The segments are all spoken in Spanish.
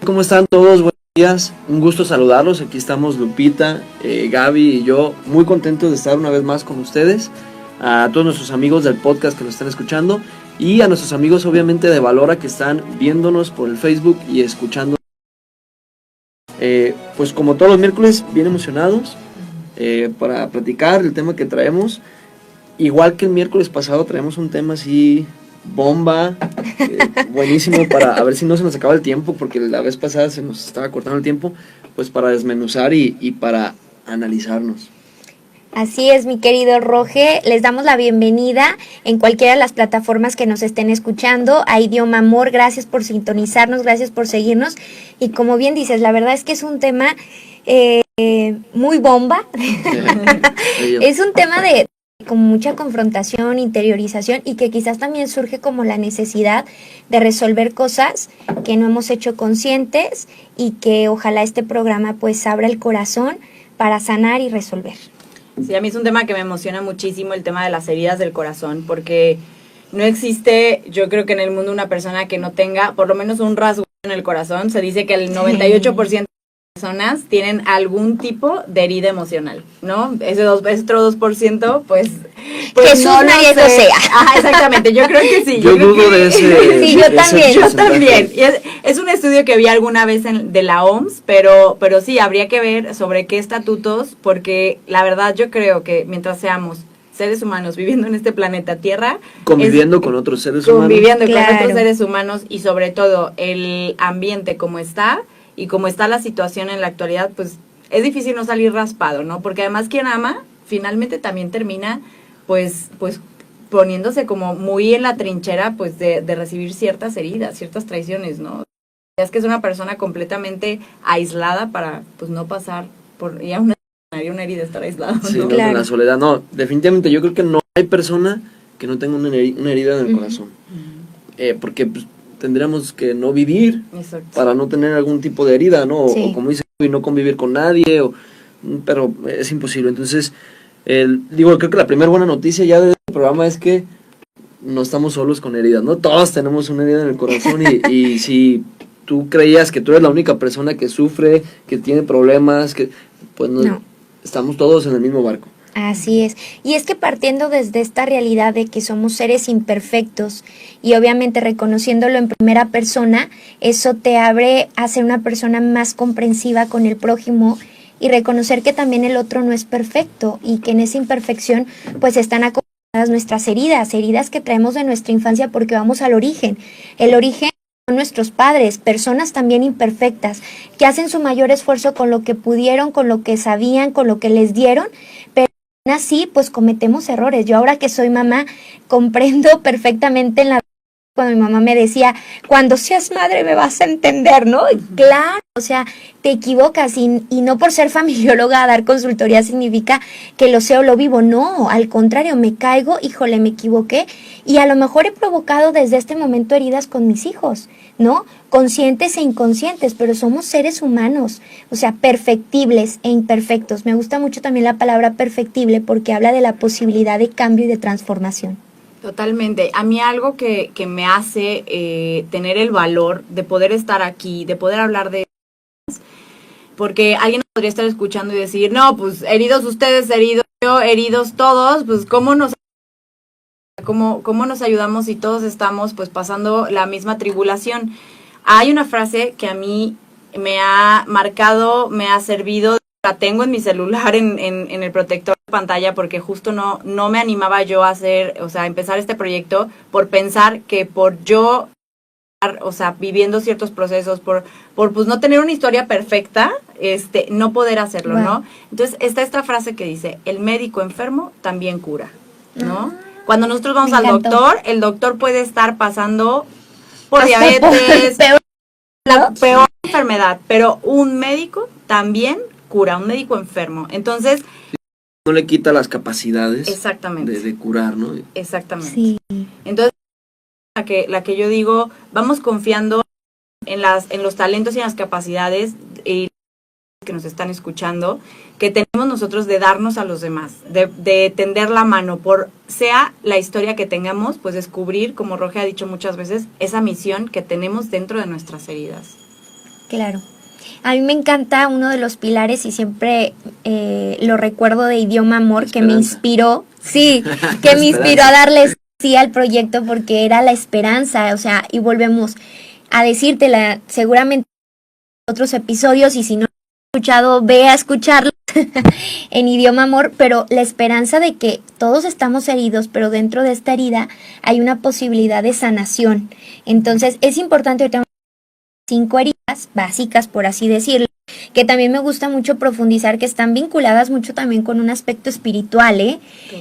¿Cómo están todos? Buenos días, un gusto saludarlos. Aquí estamos Lupita, Gaby y yo, muy contentos de estar una vez más con ustedes. A todos nuestros amigos del podcast que nos están escuchando y a nuestros amigos obviamente de Valora que están viéndonos por el Facebook y escuchando. Pues como todos los miércoles, bien emocionados para platicar el tema que traemos. Igual que el miércoles pasado traemos un tema así bomba, buenísimo para a ver si no se nos acaba el tiempo, porque la vez pasada se nos estaba cortando el tiempo, pues para desmenuzar y para analizarnos. Así es, mi querido Roge, les damos la bienvenida en cualquiera de las plataformas que nos estén escuchando, a Idioma Amor. Gracias por sintonizarnos, gracias por seguirnos, y como bien dices, la verdad es que es un tema muy bomba, es un tema de con mucha confrontación, interiorización, y que quizás también surge como la necesidad de resolver cosas que no hemos hecho conscientes, y que ojalá este programa pues abra el corazón para sanar y resolver. Sí, a mí es un tema que me emociona muchísimo, el tema de las heridas del corazón, porque no existe, yo creo que en el mundo, una persona que no tenga por lo menos un rasgo en el corazón. Se dice que el 98% de personas tienen algún tipo de herida emocional, ¿no? Ese otro 2%, pues Jesús no lo nadie sé. lo sea. Exactamente, yo creo que sí. Yo dudo de ese. Sí, yo también. Yo también. Y es un estudio que vi alguna vez de la OMS, pero sí, habría que ver sobre qué estatutos, porque la verdad yo creo que mientras seamos seres humanos viviendo en este planeta Tierra, Conviviendo con otros seres humanos. Conviviendo Claro. con otros seres humanos, y sobre todo el ambiente como está, y como está la situación en la actualidad, pues es difícil no salir raspado, ¿no? Porque además quien ama, finalmente también termina pues poniéndose como muy en la trinchera, pues de recibir ciertas heridas, ciertas traiciones, ¿no? Es que es una persona completamente aislada para pues no pasar por ya una herida, estar aislado, ¿no? Sí, no, Claro. la soledad, no, definitivamente yo creo que no hay persona que no tenga una herida en el corazón, porque pues, tendríamos que no vivir. Exacto. Para no tener algún tipo de herida, ¿no? Sí. O como dice, y no convivir con nadie, pero es imposible. Entonces, creo que la primera buena noticia ya de este programa es que no estamos solos con heridas, ¿no? Todos tenemos una herida en el corazón y si tú creías que tú eres la única persona que sufre, que tiene problemas, pues no. Estamos todos en el mismo barco. Así es. Y es que partiendo desde esta realidad de que somos seres imperfectos, y obviamente reconociéndolo en primera persona, eso te abre a ser una persona más comprensiva con el prójimo, y reconocer que también el otro no es perfecto, y que en esa imperfección pues están acompañadas nuestras heridas que traemos de nuestra infancia, porque vamos al origen. El origen son nuestros padres, personas también imperfectas, que hacen su mayor esfuerzo con lo que pudieron, con lo que sabían, con lo que les dieron, pero así pues cometemos errores. Yo ahora que soy mamá comprendo perfectamente cuando mi mamá me decía, cuando seas madre me vas a entender, ¿no? Y claro, o sea, te equivocas, y no por ser familióloga dar consultoría significa que lo sé o lo vivo, no, al contrario, me caigo, híjole, me equivoqué, y a lo mejor he provocado desde este momento heridas con mis hijos, ¿no? Conscientes e inconscientes, pero somos seres humanos, o sea, perfectibles e imperfectos. Me gusta mucho también la palabra perfectible, porque habla de la posibilidad de cambio y de transformación. Totalmente. A mí algo que me hace tener el valor de poder estar aquí, de poder hablar de... Porque alguien podría estar escuchando y decir, no, pues heridos ustedes, heridos yo, heridos todos, pues ¿cómo nos ayudamos si todos estamos pues pasando la misma tribulación? Hay una frase que a mí me ha marcado, me ha servido, la tengo en mi celular, en el protector de pantalla, porque justo no me animaba yo a empezar este proyecto por pensar que por yo, o sea, viviendo ciertos procesos, por pues no tener una historia perfecta, no poder hacerlo, wow. ¿No? Entonces está esta frase que dice, el médico enfermo también cura, ¿no? Cuando nosotros vamos al doctor, el doctor puede estar pasando por diabetes, la peor enfermedad, pero un médico también cura, un médico enfermo. Entonces, no le quita las capacidades. Exactamente. De curar, ¿no? Exactamente. Sí. Entonces, la que yo digo, vamos confiando en los talentos y en las capacidades que nos están escuchando, que tenemos nosotros de darnos a los demás, de tender la mano, por sea la historia que tengamos, pues descubrir, como Roge ha dicho muchas veces, esa misión que tenemos dentro de nuestras heridas. Claro. A mí me encanta uno de los pilares y siempre lo recuerdo de Idioma Amor, que me inspiró, sí, que me inspiró a darle sí al proyecto porque era la esperanza, o sea, y volvemos a decírtela, seguramente en otros episodios, y si no has escuchado, ve a escucharlo en Idioma Amor, pero la esperanza de que todos estamos heridos, pero dentro de esta herida hay una posibilidad de sanación. Entonces es importante, ahorita 5 heridas básicas, por así decirlo, que también me gusta mucho profundizar, que están vinculadas mucho también con un aspecto espiritual,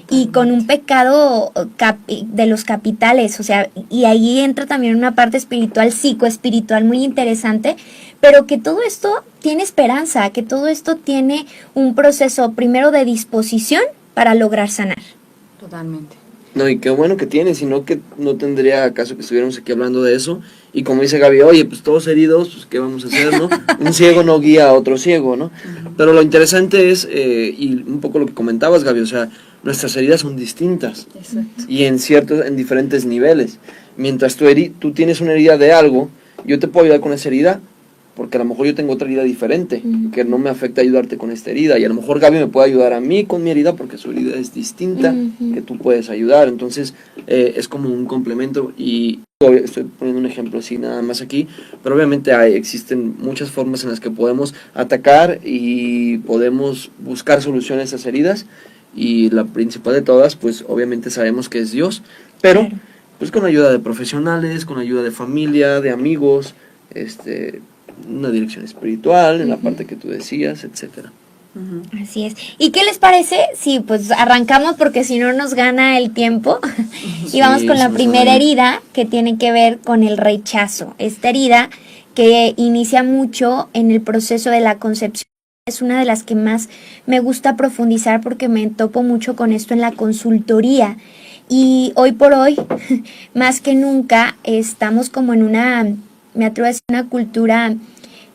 y con un pecado de los capitales, o sea, y ahí entra también una parte espiritual, psicoespiritual muy interesante, pero que todo esto tiene esperanza, que todo esto tiene un proceso primero de disposición para lograr sanar. Totalmente. No, y qué bueno que tiene, sino que no tendría caso que estuviéramos aquí hablando de eso. Y como dice Gaby, oye, pues todos heridos, pues qué vamos a hacer, ¿no? Un ciego no guía a otro ciego, ¿no? Pero lo interesante es, y un poco lo que comentabas, Gaby, o sea, nuestras heridas son distintas. Exacto. Y en diferentes niveles. Mientras tú tienes una herida de algo, yo te puedo ayudar con esa herida, porque a lo mejor yo tengo otra herida diferente, que no me afecta ayudarte con esta herida, y a lo mejor Gaby me puede ayudar a mí con mi herida, porque su herida es distinta, que tú puedes ayudar. Entonces es como un complemento, y estoy poniendo un ejemplo así nada más aquí, pero obviamente existen muchas formas en las que podemos atacar y podemos buscar soluciones a esas heridas, y la principal de todas, pues obviamente sabemos que es Dios, pero pues con ayuda de profesionales, con ayuda de familia, de amigos, una dirección espiritual, en la parte que tú decías, etcétera. Así es. ¿Y qué les parece? Sí, pues arrancamos porque si no nos gana el tiempo. Y vamos con la primera herida, que tiene que ver con el rechazo. Esta herida que inicia mucho en el proceso de la concepción. Es una de las que más me gusta profundizar porque me topo mucho con esto en la consultoría. Y hoy por hoy, más que nunca, estamos como en me atrevo a decir, una cultura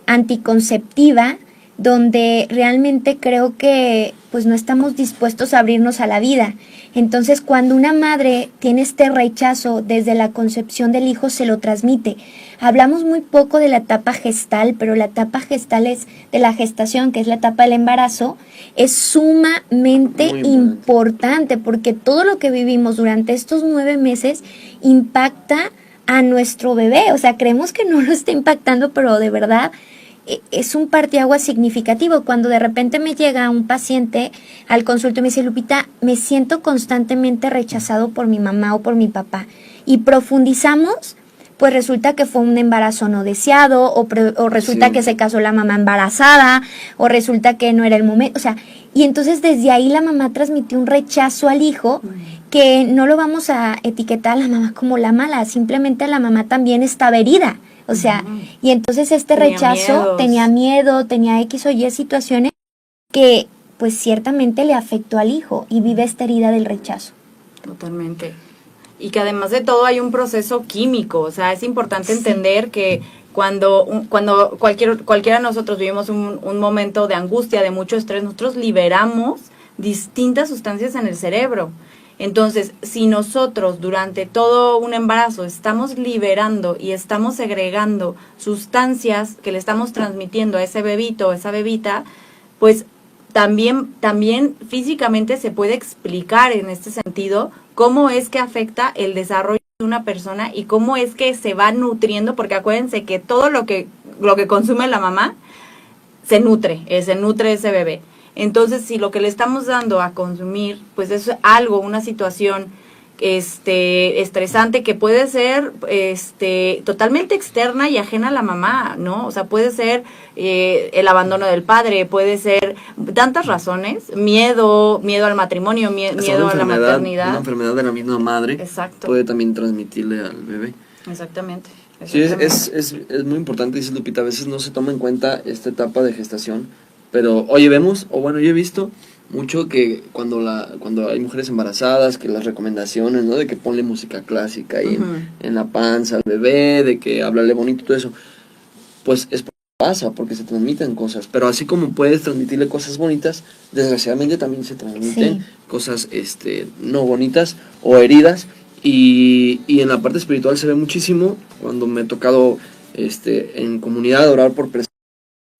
anticonceptiva, donde realmente creo que pues no estamos dispuestos a abrirnos a la vida. Entonces, cuando una madre tiene este rechazo desde la concepción del hijo, se lo transmite. Hablamos muy poco de la etapa gestal, pero la etapa gestal es de la gestación, que es la etapa del embarazo, es sumamente importante porque todo lo que vivimos durante estos 9 meses impacta a nuestro bebé. O sea, creemos que no lo está impactando, pero de verdad es un parteaguas significativo. Cuando de repente me llega un paciente al consultorio y me dice, Lupita, me siento constantemente rechazado por mi mamá o por mi papá, y profundizamos, pues resulta que fue un embarazo no deseado, o resulta que se casó la mamá embarazada, o resulta que no era el momento, o sea, y entonces desde ahí la mamá transmitió un rechazo al hijo, que no lo vamos a etiquetar a la mamá como la mala, simplemente la mamá también estaba herida. O sea, y entonces tenía miedo, tenía X o Y situaciones que pues ciertamente le afectó al hijo y vive esta herida del rechazo. Totalmente. Y que además de todo hay un proceso químico, o sea, es importante entender que cuando cualquiera de nosotros vivimos un momento de angustia, de mucho estrés, nosotros liberamos distintas sustancias en el cerebro. Entonces, si nosotros durante todo un embarazo estamos liberando y estamos segregando sustancias que le estamos transmitiendo a ese bebito o esa bebita, pues también físicamente se puede explicar en este sentido cómo es que afecta el desarrollo de una persona y cómo es que se va nutriendo, porque acuérdense que todo lo que consume la mamá se nutre ese bebé. Entonces, si lo que le estamos dando a consumir, pues es una situación estresante que puede ser totalmente externa y ajena a la mamá, ¿no? O sea, puede ser el abandono del padre, puede ser tantas razones, miedo al matrimonio, miedo a la maternidad. Una enfermedad de la misma madre. Exacto. Puede también transmitirle al bebé. Exactamente. Sí, es muy importante, dice Lupita, a veces no se toma en cuenta esta etapa de gestación, pero oye, yo he visto mucho que cuando hay mujeres embarazadas, que las recomendaciones, ¿no? De que ponle música clásica ahí en la panza al bebé, de que háblale bonito, todo eso, pues es pasa porque se transmiten cosas, pero así como puedes transmitirle cosas bonitas, desgraciadamente también se transmiten cosas no bonitas o heridas, y en la parte espiritual se ve muchísimo. Cuando me he tocado en comunidad orar por personas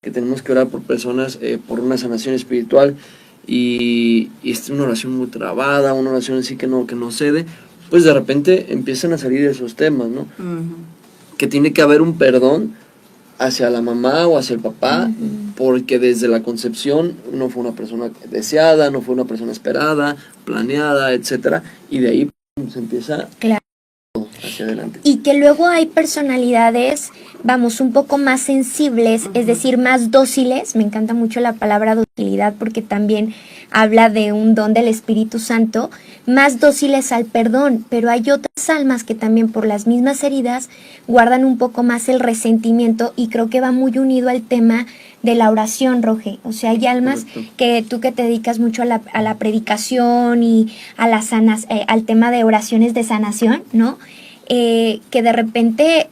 que tenemos que orar por personas, por una sanación espiritual, y es una oración muy trabada, una oración así que no cede, pues de repente empiezan a salir esos temas, ¿no? Que tiene que haber un perdón hacia la mamá o hacia el papá, porque desde la concepción no fue una persona deseada, no fue una persona esperada, planeada, etcétera, y de ahí se empieza hacia adelante. Y que luego hay personalidades, vamos, un poco más sensibles, es decir, más dóciles. Me encanta mucho la palabra docilidad porque también habla de un don del Espíritu Santo, más dóciles al perdón, pero hay otras almas que también por las mismas heridas guardan un poco más el resentimiento, y creo que va muy unido al tema de la oración, Roge. O sea, hay almas que tú, que te dedicas mucho a la predicación y a las al tema de oraciones de sanación, ¿no? Que de repente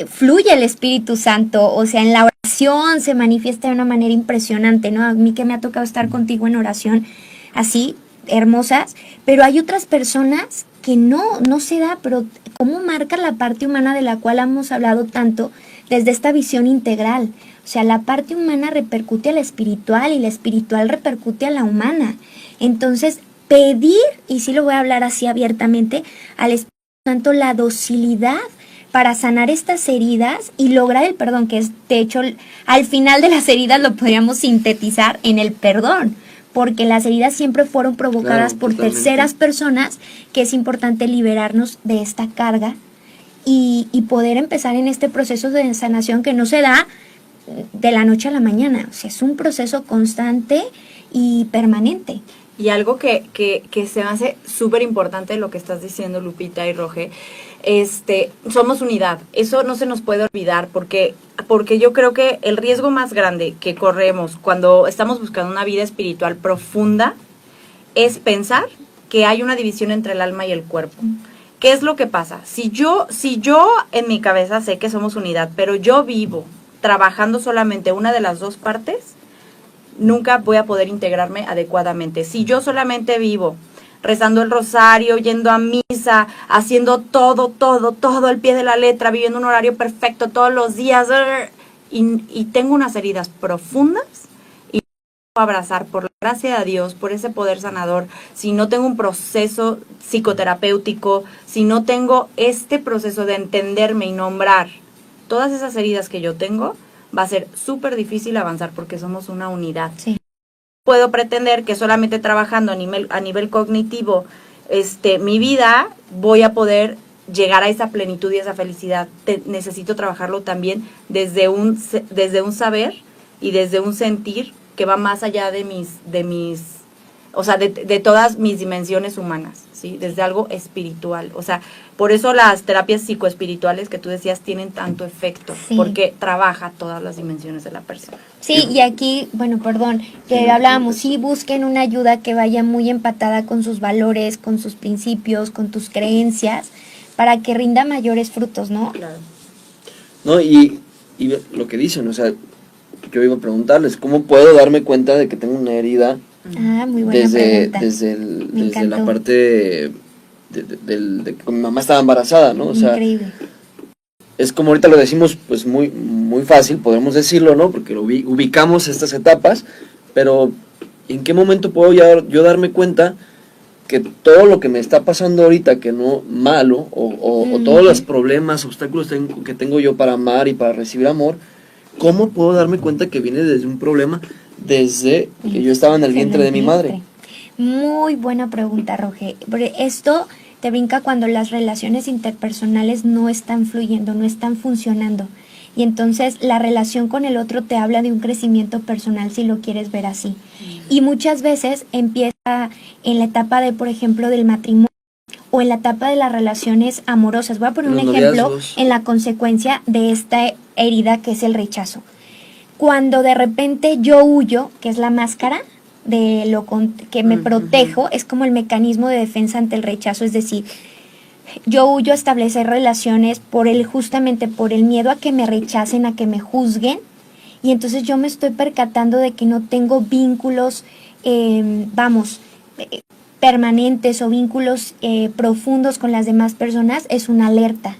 fluye el Espíritu Santo, o sea, en la oración se manifiesta de una manera impresionante, ¿no? A mí que me ha tocado estar contigo en oración así, hermosas, pero hay otras personas que no se da, pero cómo marca la parte humana de la cual hemos hablado tanto desde esta visión integral. O sea, la parte humana repercute a la espiritual y la espiritual repercute a la humana. Entonces, pedir, y sí lo voy a hablar así abiertamente, al Espíritu Santo la docilidad para sanar estas heridas y lograr el perdón, que es, de hecho, al final de las heridas lo podríamos sintetizar en el perdón, porque las heridas siempre fueron provocadas por terceras personas, que es importante liberarnos de esta carga y poder empezar en este proceso de sanación que no se da de la noche a la mañana. O sea, es un proceso constante y permanente. Y algo que se me hace súper importante lo que estás diciendo, Lupita y Roge, somos unidad. Eso no se nos puede olvidar, porque yo creo que el riesgo más grande que corremos cuando estamos buscando una vida espiritual profunda es pensar que hay una división entre el alma y el cuerpo. ¿Qué es lo que pasa? Si yo en mi cabeza sé que somos unidad, pero yo vivo trabajando solamente una de las dos partes, nunca voy a poder integrarme adecuadamente. Si yo solamente vivo rezando el rosario, yendo a misa, haciendo todo al pie de la letra, viviendo un horario perfecto todos los días, y tengo unas heridas profundas, y puedo abrazar por la gracia de Dios, por ese poder sanador, si no tengo un proceso psicoterapéutico, si no tengo este proceso de entenderme y nombrar todas esas heridas que yo tengo, va a ser súper difícil avanzar, porque somos una unidad. Sí. Puedo pretender que solamente trabajando a nivel cognitivo mi vida voy a poder llegar a esa plenitud y esa felicidad. Necesito trabajarlo también desde un saber y desde un sentir que va más allá de todas mis dimensiones humanas, ¿sí? Desde algo espiritual. O sea, por eso las terapias psicoespirituales que tú decías tienen tanto efecto, sí, porque trabaja todas las dimensiones de la persona. Sí, y aquí, que hablábamos, sí, busquen una ayuda que vaya muy empatada con sus valores, con sus principios, con tus creencias, para que rinda mayores frutos, ¿no? Claro. No, y lo que dicen, o sea, yo iba a preguntarles, ¿cómo puedo darme cuenta de que tengo una herida? Muy buena pregunta. Desde la parte de que mi mamá estaba embarazada, ¿no? O sea, increíble. Es como ahorita lo decimos, pues muy, muy fácil, podemos decirlo, ¿no? Porque ubicamos estas etapas, pero ¿en qué momento puedo yo darme cuenta que todo lo que me está pasando ahorita, que no malo, o todos los problemas, obstáculos que tengo yo para amar y para recibir amor, ¿cómo puedo darme cuenta que viene desde un problema desde que yo estaba en el vientre de mi madre? Muy buena pregunta, Roge. Esto te brinca cuando las relaciones interpersonales no están fluyendo, no están funcionando. Y entonces la relación con el otro te habla de un crecimiento personal, si lo quieres ver así. Y muchas veces empieza en la etapa de, por ejemplo, del matrimonio o en la etapa de las relaciones amorosas. Voy a poner un ejemplo en la consecuencia de esta herida que es el rechazo. Cuando de repente yo huyo, que es la máscara de lo que me protejo, es como el mecanismo de defensa ante el rechazo, es decir, yo huyo a establecer relaciones justamente por el miedo a que me rechacen, a que me juzguen, y entonces yo me estoy percatando de que no tengo vínculos, permanentes o vínculos profundos con las demás personas. Es una alerta.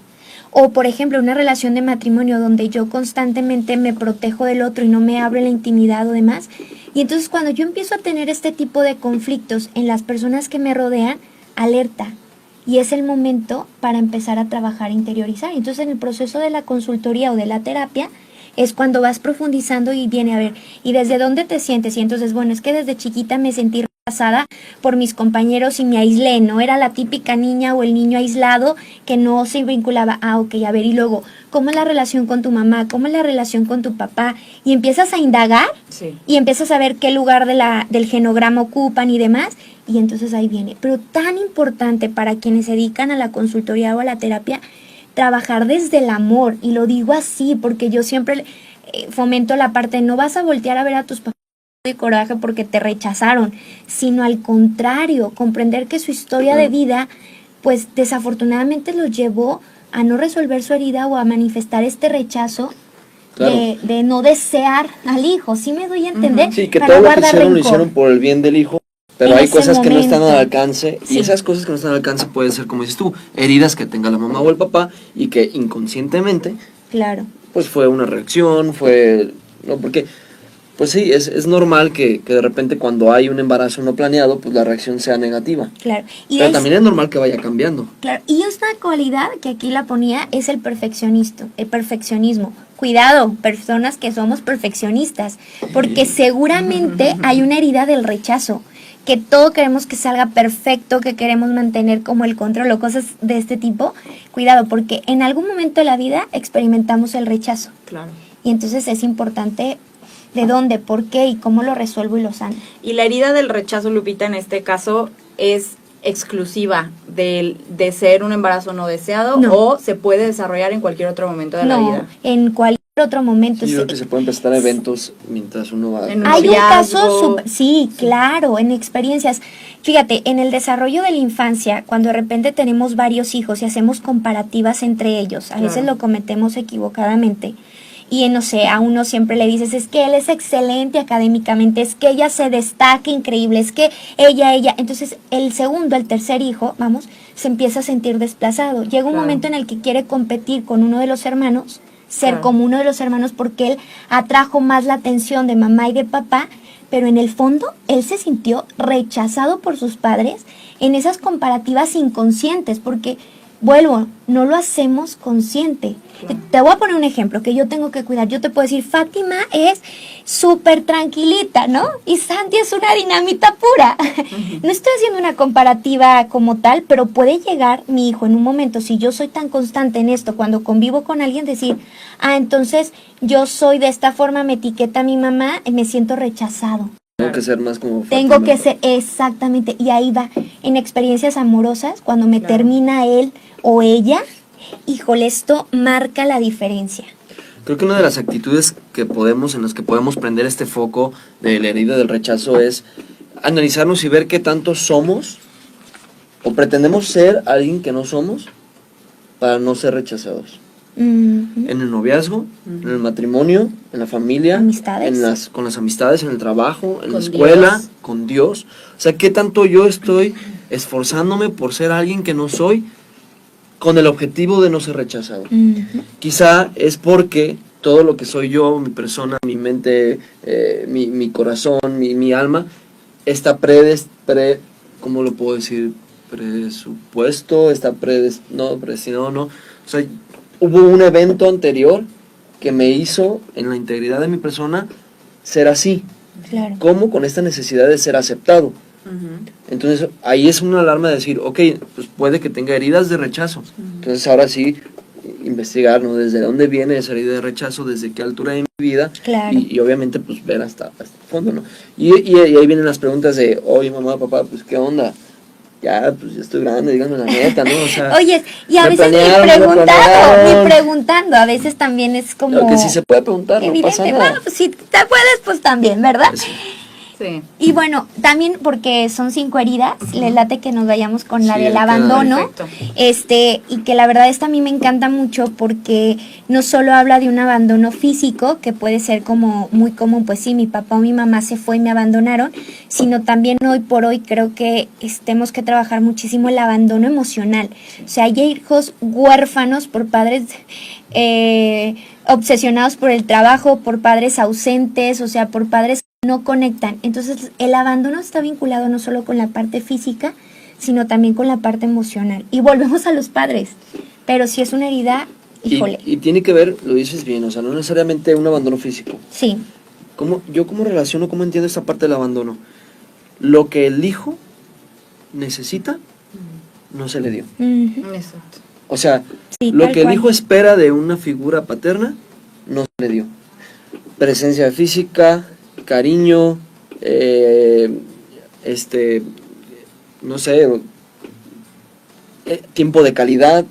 O, por ejemplo, una relación de matrimonio donde yo constantemente me protejo del otro y no me abro la intimidad o demás. Y entonces cuando yo empiezo a tener este tipo de conflictos en las personas que me rodean, alerta. Y es el momento para empezar a trabajar, interiorizar. Entonces en el proceso de la consultoría o de la terapia es cuando vas profundizando y viene a ver, ¿y desde dónde te sientes? Y entonces, bueno, es que desde chiquita me sentí rechazada por mis compañeros y me aislé, ¿no? Era la típica niña o el niño aislado que no se vinculaba. Ah, ok, a ver, y luego, ¿cómo es la relación con tu mamá? ¿Cómo es la relación con tu papá? Y empiezas a indagar y empiezas a ver qué lugar del genograma ocupan y demás, y entonces ahí viene. Pero tan importante para quienes se dedican a la consultoría o a la terapia, trabajar desde el amor, y lo digo así porque yo siempre fomento la parte, no vas a voltear a ver a tus papás de coraje porque te rechazaron, sino al contrario, comprender que su historia de vida, pues desafortunadamente los llevó a no resolver su herida o a manifestar este rechazo. Claro. De no desear al hijo, ¿sí me doy a entender? Sí, que todo lo que hicieron lo hicieron por el bien del hijo, pero hay cosas que no están al alcance, y esas cosas que no están al alcance pueden ser, como dices tú, heridas que tenga la mamá o el papá y que inconscientemente, claro, pues fue una reacción, no, porque, pues sí, es normal que de repente cuando hay un embarazo no planeado, pues la reacción sea negativa. Claro. Pero también es normal que vaya cambiando. Claro, y una cualidad que aquí la ponía es el perfeccionismo. Cuidado, personas que somos perfeccionistas, porque seguramente hay una herida del rechazo, que todo queremos que salga perfecto, que queremos mantener como el control o cosas de este tipo. Cuidado, porque en algún momento de la vida experimentamos el rechazo. Claro. Y entonces es importante de dónde, por qué y cómo lo resuelvo y lo sano. Y la herida del rechazo, Lupita, en este caso es exclusiva de ser un embarazo no deseado, o se puede desarrollar en cualquier otro momento de la vida. En cualquier otro momento. Sí, yo creo que se pueden prestar eventos mientras uno va. Hay un caso, sí, claro, en experiencias. Fíjate, en el desarrollo de la infancia, cuando de repente tenemos varios hijos y hacemos comparativas entre ellos, a veces lo cometemos equivocadamente. Y no sé, a uno siempre le dices, es que él es excelente académicamente, es que ella se destaca increíble, es que ella. Entonces el segundo, el tercer hijo, se empieza a sentir desplazado. Llega un momento en el que quiere competir con uno de los hermanos, ser como uno de los hermanos, porque él atrajo más la atención de mamá y de papá, pero en el fondo él se sintió rechazado por sus padres en esas comparativas inconscientes, porque vuelvo, no lo hacemos consciente. Te voy a poner un ejemplo que yo tengo que cuidar. Yo te puedo decir, Fátima es súper tranquilita, ¿no? Y Santi es una dinamita pura. No estoy haciendo una comparativa como tal, pero puede llegar mi hijo en un momento, si yo soy tan constante en esto, cuando convivo con alguien, decir, entonces yo soy de esta forma, me etiqueta mi mamá, me siento rechazado. Tengo que ser más como Fátima. Tengo que ser, exactamente, y ahí va, en experiencias amorosas, cuando me termina él o ella, híjole, esto marca la diferencia. Creo que una de las actitudes en las que podemos prender este foco de la herida del rechazo es analizarnos y ver qué tanto somos o pretendemos ser alguien que no somos para no ser rechazados. En el noviazgo, en el matrimonio, en la familia, amistades. Con las amistades, en el trabajo, en la escuela, Dios. Con Dios. O sea, qué tanto yo estoy esforzándome por ser alguien que no soy con el objetivo de no ser rechazado. Quizá es porque todo lo que soy yo, mi persona, mi mente, mi corazón, mi alma, está ¿cómo lo puedo decir? Presupuesto, está predestinado, no. O sea, hubo un evento anterior que me hizo, en la integridad de mi persona, ser así. Claro. Como con esta necesidad de ser aceptado. Entonces ahí es una alarma de decir, ok, pues puede que tenga heridas de rechazo. Entonces ahora sí, investigar, ¿no? Desde dónde viene esa herida de rechazo, desde qué altura de mi vida, claro. y obviamente pues ver hasta el fondo, ¿no? Y ahí vienen las preguntas de, oye mamá, papá, pues qué onda, ya estoy grande, díganme la neta, ¿no? O sea, oye, y a veces ni preguntando, a veces también es como... Lo que sí se puede preguntar, no pasa nada. Bueno, pues si te puedes, pues también, ¿verdad? Sí. Sí. Y bueno, también porque son 5 heridas, le late que nos vayamos con la Sí, del ahorita. abandono. Perfecto. Y que la verdad esta a mí me encanta mucho porque no solo habla de un abandono físico, que puede ser como muy común, pues sí, mi papá o mi mamá se fue y me abandonaron, sino también hoy por hoy creo que tenemos que trabajar muchísimo el abandono emocional. O sea, hay hijos huérfanos por padres obsesionados por el trabajo, por padres ausentes, o sea, por padres que no conectan. Entonces, el abandono está vinculado no solo con la parte física, sino también con la parte emocional. Y volvemos a los padres. Pero si es una herida, híjole. Y tiene que ver, lo dices bien, o sea, no necesariamente un abandono físico. Sí. ¿Cómo relaciono, cómo entiendo esta parte del abandono? Lo que el hijo necesita, no se le dio. Ujú. Exacto. O sea, Sí, lo tal que el cual. hijo espera de una figura paterna, no se le dio. Presencia física, cariño, no sé, tiempo de calidad.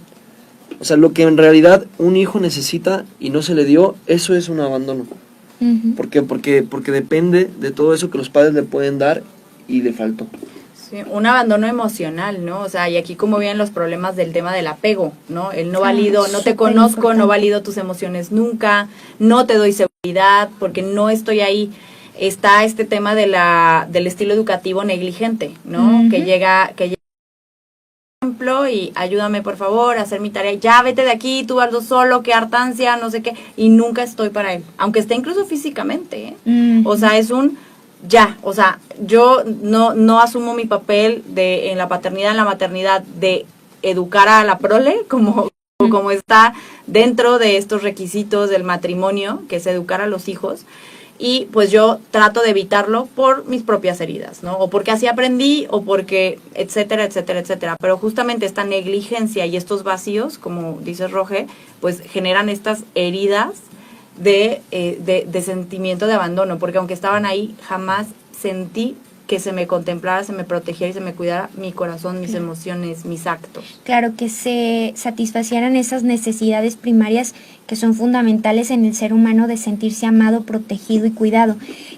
O sea, lo que en realidad un hijo necesita y no se le dio, eso es un abandono. Ujú. ¿Por qué? Porque depende de todo eso que los padres le pueden dar y le faltó. Sí, un abandono emocional, ¿no? O sea, y aquí como vienen los problemas del tema del apego, ¿no? El no valido, no te súper conozco, importante. no valido tus emociones nunca, no te doy seguridad porque no estoy ahí. Está este tema del estilo educativo negligente, ¿no? Ujú. Que llega ejemplo y ayúdame por favor a hacer mi tarea, ya vete de aquí, tú hazlo solo, qué hartancia, no sé qué, y nunca estoy para él, aunque esté incluso físicamente, ¿eh? Ujú. O sea, es un ya, o sea, yo no asumo mi papel en la paternidad, en la maternidad, de educar a la prole, como está dentro de estos requisitos del matrimonio, que es educar a los hijos, y pues yo trato de evitarlo por mis propias heridas, ¿no? O porque así aprendí, o porque, etcétera, etcétera, etcétera. Pero justamente esta negligencia y estos vacíos, como dice Roge, pues generan estas heridas de sentimiento de abandono, porque aunque estaban ahí, jamás sentí que se me contemplara, se me protegiera y se me cuidara mi corazón, mis emociones, mis actos. Claro, que se satisfacieran esas necesidades primarias que son fundamentales en el ser humano de sentirse amado, protegido y cuidado.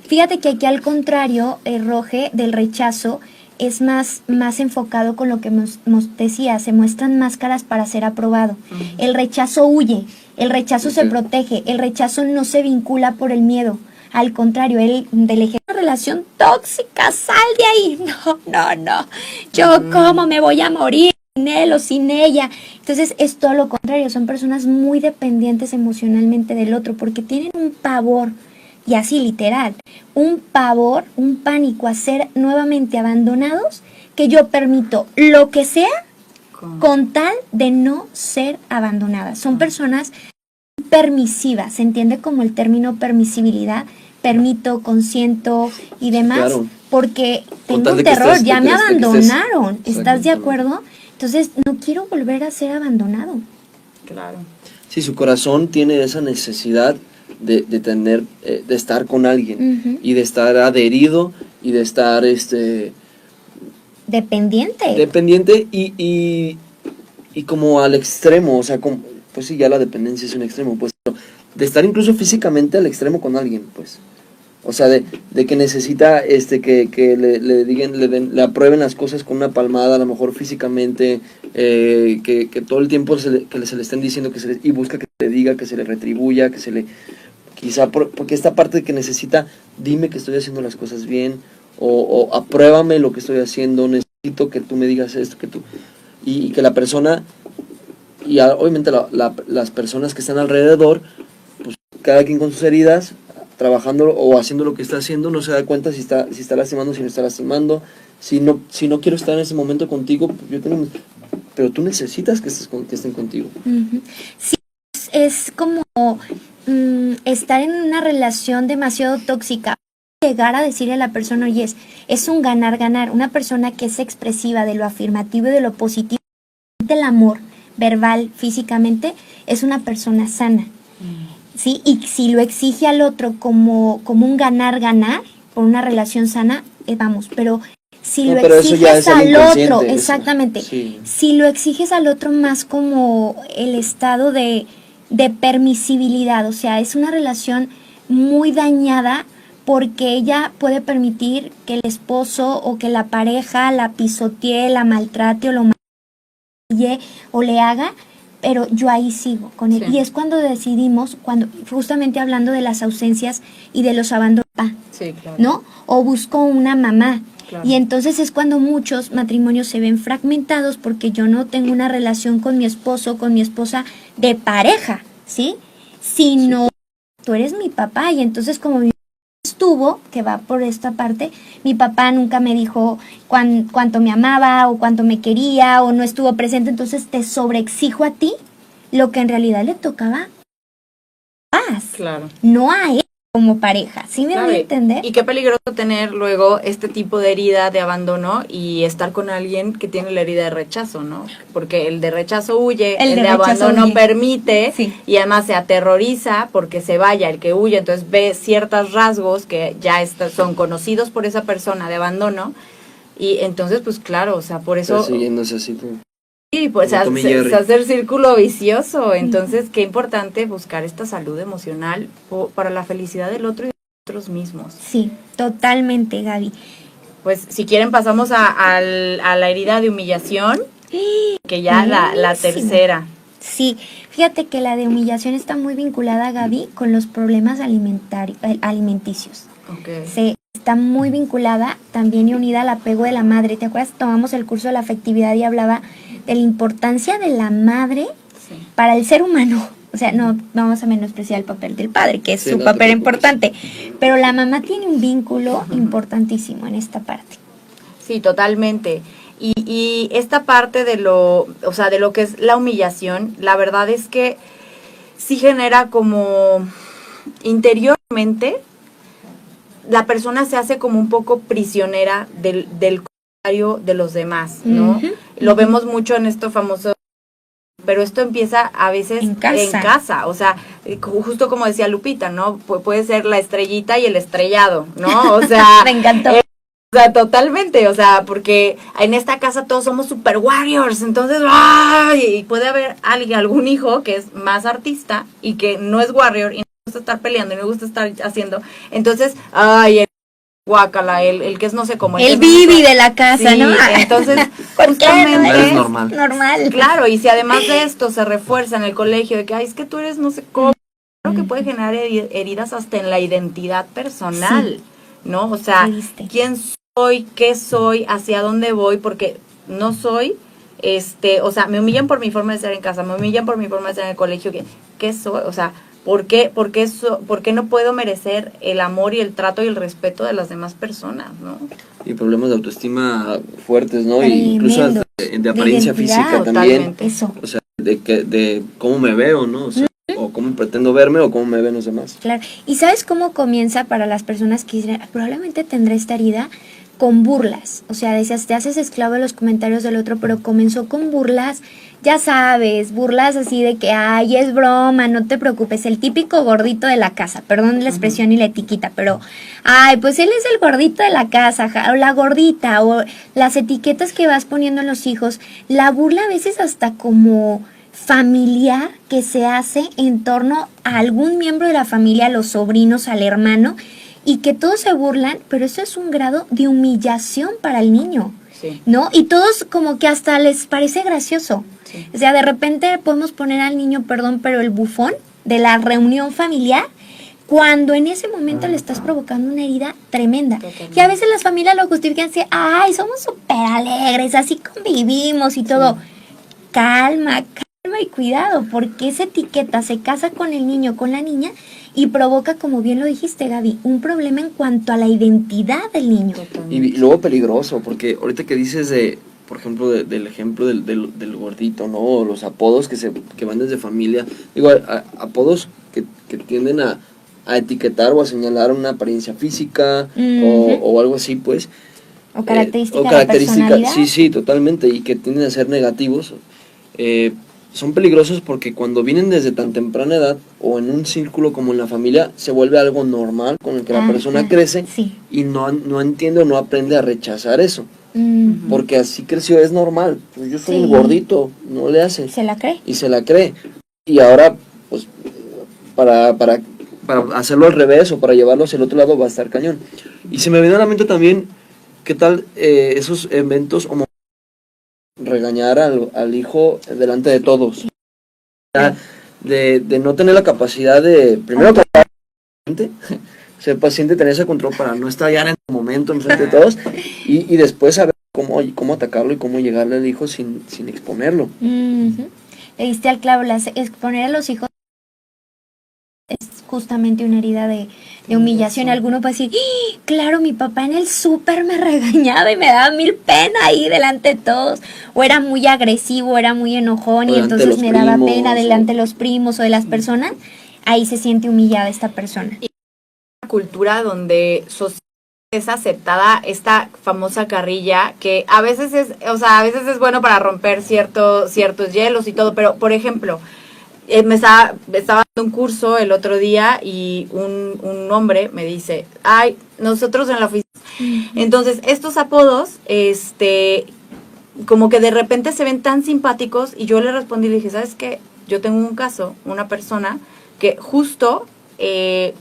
Fíjate que aquí al contrario, Roge, del rechazo, es más enfocado con lo que nos decía, se muestran máscaras para ser aprobado. El rechazo huye, el rechazo se protege, el rechazo no se vincula por el miedo. Al contrario, él del ejemplo, una relación tóxica, sal de ahí. No. Yo cómo me voy a morir sin él o sin ella. Entonces es todo lo contrario, son personas muy dependientes emocionalmente del otro porque tienen un pavor, y así literal, un pavor, un pánico a ser nuevamente abandonados, que yo permito lo que sea con tal de no ser abandonadas. Son personas permisivas, se entiende como el término permisibilidad, permito, consiento y demás, Claro. porque Con tengo tal un de que terror, estés- ya de me que estés- abandonaron, ¿estás de Exactamente. acuerdo? Entonces no quiero volver a ser abandonado. Claro. Sí, su corazón tiene esa necesidad de tener, de estar con alguien Ujú. y de estar adherido y de estar Dependiente. dependiente y como al extremo, o sea, pues sí, ya la dependencia es un extremo, pues, pero de estar incluso físicamente al extremo con alguien, pues. O sea, de que necesita que le digan, le aprueben las cosas con una palmada, a lo mejor físicamente, que todo el tiempo se le estén diciendo y busca que se le diga, que se le retribuya, que se le... Quizá porque esta parte de que necesita, dime que estoy haciendo las cosas bien, o apruébame lo que estoy haciendo, necesito que tú me digas esto, que tú... Y que la persona, obviamente las personas que están alrededor, pues cada quien con sus heridas, trabajando o haciendo lo que está haciendo, no se da cuenta si está lastimando, si no está lastimando, si no quiero estar en ese momento contigo, pues pero tú necesitas que estén contigo. Ujú. Sí, es como estar en una relación demasiado tóxica. Llegar a decirle a la persona, oye, es un ganar-ganar. Una persona que es expresiva de lo afirmativo y de lo positivo, el amor verbal, físicamente, es una persona sana. ¿Sí? Y si lo exige al otro como un ganar-ganar, por una relación sana, vamos, pero si No, lo pero eso ya exiges es algo al otro, inconsciente, eso, exactamente, sí. si lo exiges al otro más como el estado de permisibilidad, o sea, es una relación muy dañada porque ella puede permitir que el esposo o que la pareja la pisotee, la maltrate o lo maquille o le haga, pero yo ahí sigo con él. Sí. Y es cuando decidimos, cuando justamente hablando de las ausencias y de los abandonos, Sí, claro. ¿no? O busco una mamá. Claro. Y entonces es cuando muchos matrimonios se ven fragmentados porque yo no tengo una relación con mi esposo, con mi esposa de pareja, ¿sí? Sino tú eres mi papá y entonces como mi estuvo, que va por esta parte, mi papá nunca me dijo cuánto me amaba o cuánto me quería o no estuvo presente, entonces te sobreexijo a ti lo que en realidad le tocaba a paz, Claro. no a él como pareja, ¿sí me voy a entender? Y qué peligroso tener luego este tipo de herida de abandono y estar con alguien que tiene la herida de rechazo, ¿no? Porque el de rechazo huye, el de abandono huye. permite, Sí. y además se aterroriza porque se vaya el que huye, entonces ve ciertos rasgos que ya son conocidos por esa persona de abandono, y entonces pues claro, o sea, por eso... Siguiéndose así como... Sí, pues Como Tom y Jerry. se hace el círculo vicioso. Entonces, qué importante buscar esta salud emocional para la felicidad del otro y de nosotros mismos. Sí, totalmente, Gaby. Pues, si quieren, pasamos a la herida de humillación, que ya la Buenísimo. tercera. Sí, fíjate que la de humillación está muy vinculada, Gaby, con los problemas alimenticios. Okay. Se está muy vinculada también y unida al apego de la madre. ¿Te acuerdas? Tomamos el curso de la afectividad y hablaba de la importancia de la madre Sí. para el ser humano. O sea, no vamos a menospreciar el papel del padre, que es Sí, su no te papel preocupes. importante. Pero la mamá tiene un vínculo importantísimo en esta parte. Sí, totalmente. Y esta parte de lo que es la humillación, la verdad es que sí genera como interiormente, la persona se hace como un poco prisionera del comentario de los demás, ¿no? Ujú, Lo ujú. vemos mucho en esto famoso, pero esto empieza a veces En casa. o sea, justo como decía Lupita, ¿no? Puede ser la estrellita y el estrellado, ¿no? O sea, Me encantó. o sea, totalmente, o sea, porque en esta casa todos somos super warriors, entonces, ¡ay! Y puede haber algún hijo que es más artista y que no es warrior y no le gusta estar peleando y no le gusta estar haciendo, entonces, ¡ay! El guácala, el que es no sé cómo. El que es no sé Bibi cómo. de la casa, Sí, ¿no? entonces, ¿Por qué no justamente, Es normal. normal? claro, y si además de esto se refuerza en el colegio de que, ay, es que tú eres no sé cómo, claro que puede generar heridas hasta en la identidad personal, ¿no? O sea, ¿Qué viste? quién soy, qué soy, hacia dónde voy, porque no soy, o sea, me humillan por mi forma de ser en casa, me humillan por mi forma de ser en el colegio, ¿qué soy? O sea, ¿por qué no puedo merecer el amor y el trato y el respeto de las demás personas, ¿no? Y problemas de autoestima fuertes, ¿no? Y incluso Tremendo. de apariencia De identidad. física también. Totalmente. Eso, O sea, de cómo me veo, ¿no? O sea, o cómo pretendo verme o cómo me ven los demás. claro. ¿Y sabes cómo comienza para las personas que dicen, probablemente tendré esta herida? Con burlas. O sea, decías, te haces esclavo de los comentarios del otro, pero comenzó con burlas, ya sabes, burlas así de que, ay, es broma, no te preocupes, el típico gordito de la casa, perdón la expresión y la etiqueta, pero, ay, pues él es el gordito de la casa, o la gordita, o las etiquetas que vas poniendo en los hijos, la burla a veces hasta como familiar que se hace en torno a algún miembro de la familia, a los sobrinos, al hermano, y que todos se burlan, pero eso es un grado de humillación para el niño, Sí. ¿no? Y todos como que hasta les parece gracioso. Sí. O sea, de repente podemos poner al niño, perdón, pero el bufón de la reunión familiar, cuando en ese momento le estás provocando una herida tremenda. Totalmente. Y a veces las familias lo justifican así, ay, somos súper alegres, así convivimos y todo. Calma y cuidado, porque esa etiqueta se casa con el niño, con la niña, y provoca, como bien lo dijiste, Gaby, un problema en cuanto a la identidad del niño. Y luego peligroso, porque ahorita que dices por ejemplo, del ejemplo del gordito, ¿no? O los apodos que van desde familia. Digo, apodos que tienden a etiquetar o a señalar una apariencia física o algo así, pues. O característica o de la personalidad. sí, totalmente, y que tienden a ser negativos. Son peligrosos porque cuando vienen desde tan temprana edad o en un círculo como en la familia, se vuelve algo normal con el que la persona crece sí. y no entiende o no aprende a rechazar eso. Mm, Porque así creció, es normal. Pues yo soy Sí. el gordito, no le hace. ¿Se la cree? Y se la cree. Y ahora, pues, para para hacerlo al revés o para llevarlo hacia el otro lado va a estar cañón. Y se me viene a la mente también, ¿qué tal esos eventos o regañar al hijo delante de todos? De no tener la capacidad de, primero, ser paciente, tener ese control para no estallar en el momento enfrente de todos y después saber cómo atacarlo y cómo llegarle al hijo sin exponerlo. Le diste al clavo, exponer a los hijos es justamente una herida de humillación. Alguno puede decir, ¡ah! Claro, mi papá en el súper me regañaba y me daba mil pena ahí delante de todos, o era muy agresivo, era muy enojón y entonces me daba pena delante de los primos o de las personas. Ahí se siente humillada esta persona. Y una cultura donde es aceptada esta famosa carrilla que a veces es bueno para romper ciertos hielos y todo, pero por ejemplo, estaba dando un curso el otro día y un hombre me dice, ay, nosotros en la oficina, entonces estos apodos, como que de repente se ven tan simpáticos, y yo le respondí y le dije, ¿sabes qué? Yo tengo un caso, una persona que justo, y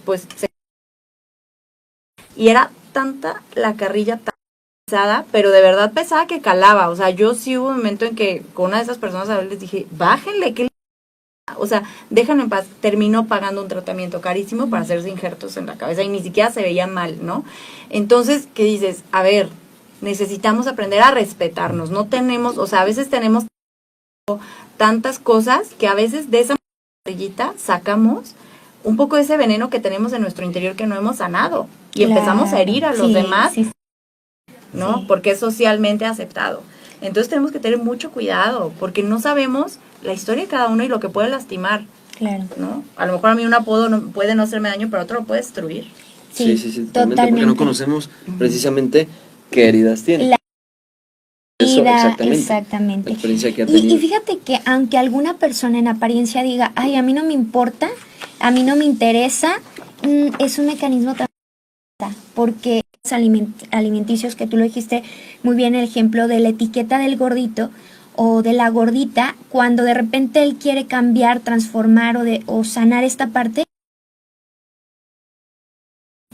era tanta la carrilla tan pesada, pero de verdad pesada que calaba. O sea, yo sí hubo un momento en que con una de esas personas a ver les dije, bájenle, o sea, déjenlo en paz. Terminó pagando un tratamiento carísimo para hacerse injertos en la cabeza y ni siquiera se veía mal, ¿no? Entonces, ¿qué dices? A ver, necesitamos aprender a respetarnos. No tenemos, o sea, a veces tenemos tantas cosas que a veces de esa carrillita sacamos un poco de ese veneno que tenemos en nuestro interior que no hemos sanado y empezamos a herir a los demás, ¿no? Sí. Porque es socialmente aceptado. Entonces tenemos que tener mucho cuidado porque no sabemos la historia de cada uno y lo que puede lastimar, claro, ¿no? A lo mejor a mí un apodo puede no hacerme daño, pero otro lo puede destruir. Sí, totalmente. Porque no conocemos precisamente qué heridas tiene. Exactamente. La experiencia que ha tenido. Y fíjate que aunque alguna persona en apariencia diga, ay, a mí no me importa, a mí no me interesa, es un mecanismo porque alimenticios, que tú lo dijiste muy bien, el ejemplo de la etiqueta del gordito o de la gordita, cuando de repente él quiere cambiar, transformar o sanar esta parte,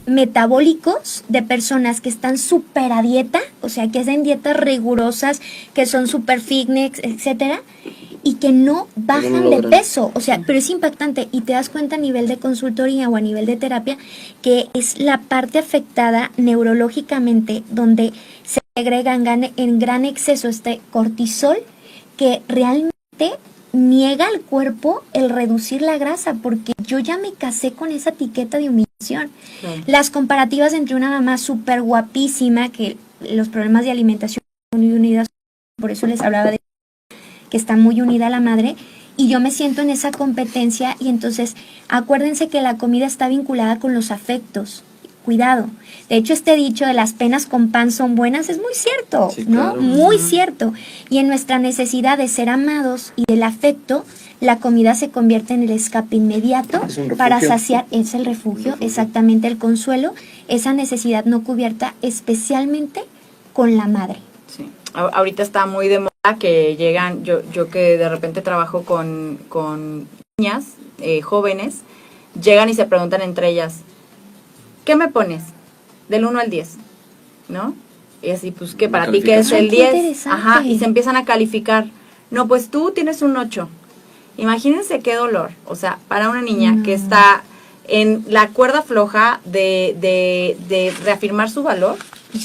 metabólicos de personas que están súper a dieta, o sea, que hacen dietas rigurosas, que son súper fitness, etcétera, y que no bajan de peso, o sea, pero es impactante y te das cuenta a nivel de consultoría o a nivel de terapia que es la parte afectada neurológicamente donde se segrega en gran exceso este cortisol que realmente niega al cuerpo el reducir la grasa, porque yo ya me casé con esa etiqueta de humillación. Sí. Las comparativas entre una mamá súper guapísima, que los problemas de alimentación son muy unidos, por eso les hablaba de que está muy unida a la madre, y yo me siento en esa competencia, y entonces acuérdense que la comida está vinculada con los afectos. Cuidado. De hecho, este dicho de las penas con pan son buenas es muy cierto, sí, ¿no? Claro. Muy cierto. Y en nuestra necesidad de ser amados y del afecto, la comida se convierte en el escape inmediato para saciar, es el refugio, exactamente, el consuelo, esa necesidad no cubierta, especialmente con la madre. Sí. Ahorita está muy de moda que llegan, yo que de repente trabajo con niñas jóvenes, llegan y se preguntan entre ellas, ¿qué me pones? Del 1 al 10, ¿no? Y así, pues, ¿qué para ti qué es el 10? Ajá, y se empiezan a calificar. No, pues tú tienes un 8. Imagínense qué dolor. O sea, para una niña que está en la cuerda floja de reafirmar su valor,